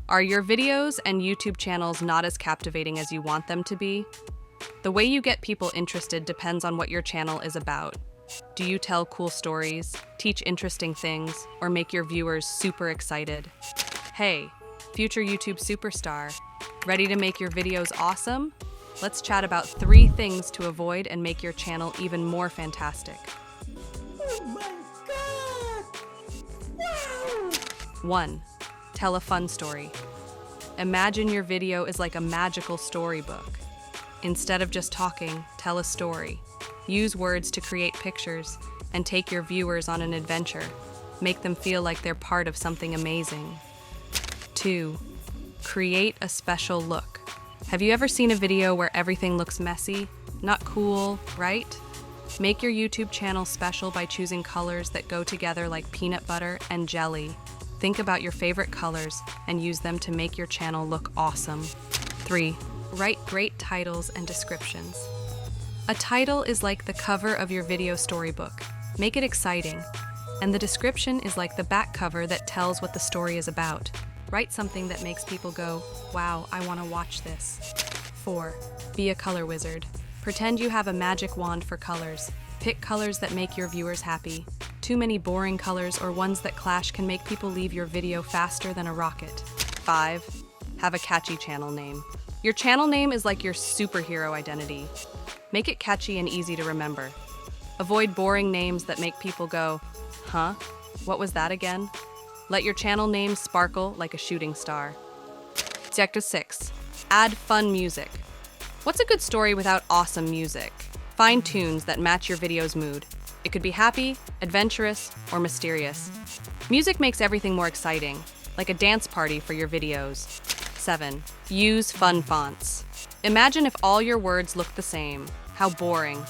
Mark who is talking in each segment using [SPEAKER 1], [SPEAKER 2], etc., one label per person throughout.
[SPEAKER 1] Are your videos and YouTube channels not as captivating as you want them to be? The way you get people interested depends on what your channel is about. Do you tell cool stories, teach interesting things, or make your viewers super excited? Hey, future YouTube superstar, ready to make your videos awesome? Let's chat about 3 things to avoid and make your channel even more fantastic.
[SPEAKER 2] Oh my God! Wow!
[SPEAKER 1] 1. Tell a fun story. Imagine your video is like a magical storybook. Instead of just talking, tell a story. Use words to create pictures and take your viewers on an adventure. Make them feel like they're part of something amazing. 2. Create a special look. Have you ever seen a video where everything looks messy? Not cool, right? Make your YouTube channel special by choosing colors that go together like peanut butter and jelly. Think about your favorite colors and use them to make your channel look awesome. 3. Write great titles and descriptions. A title is like the cover of your video storybook. Make it exciting. And the description is like the back cover that tells what the story is about. Write something that makes people go, wow, I want to watch this. 4. Be a color wizard. Pretend you have a magic wand for colors. Pick colors that make your viewers happy. Too many boring colors or ones that clash can make people leave your video faster than a rocket. 5. Have a catchy channel name. Your channel name is like your superhero identity. Make it catchy and easy to remember. Avoid boring names that make people go, huh? What was that again? Let your channel name sparkle like a shooting star. Sector 6. Add fun music. What's a good story without awesome music? Find tunes that match your video's mood. It could be happy, adventurous, or mysterious. Music makes everything more exciting, like a dance party for your videos. 7. Use fun fonts. Imagine if all your words look the same. How boring.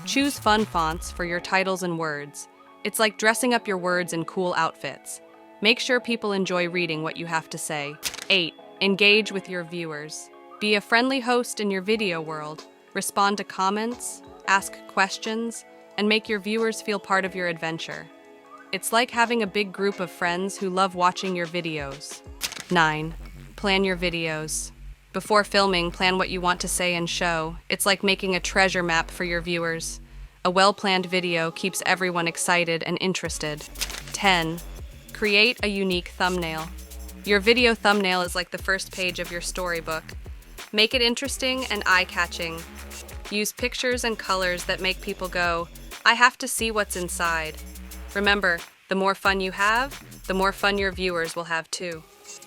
[SPEAKER 1] Choose fun fonts for your titles and words. It's like dressing up your words in cool outfits. Make sure people enjoy reading what you have to say. 8. Engage with your viewers. Be a friendly host in your video world. Respond to comments, ask questions, and make your viewers feel part of your adventure. It's like having a big group of friends who love watching your videos. 9. Plan your videos. Before filming, plan what you want to say and show. It's like making a treasure map for your viewers. A well-planned video keeps everyone excited and interested. 10. Create a unique thumbnail. Your video thumbnail is like the first page of your storybook. Make it interesting and eye-catching. Use pictures and colors that make people go, I have to see what's inside. Remember, the more fun you have, the more fun your viewers will have too.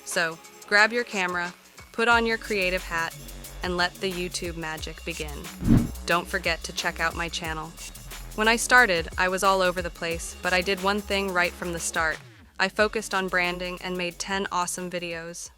[SPEAKER 1] So, grab your camera, put on your creative hat, and let the YouTube magic begin. Don't forget to check out my channel. When I started, I was all over the place, but I did one thing right from the start. I focused on branding and made 10 awesome videos.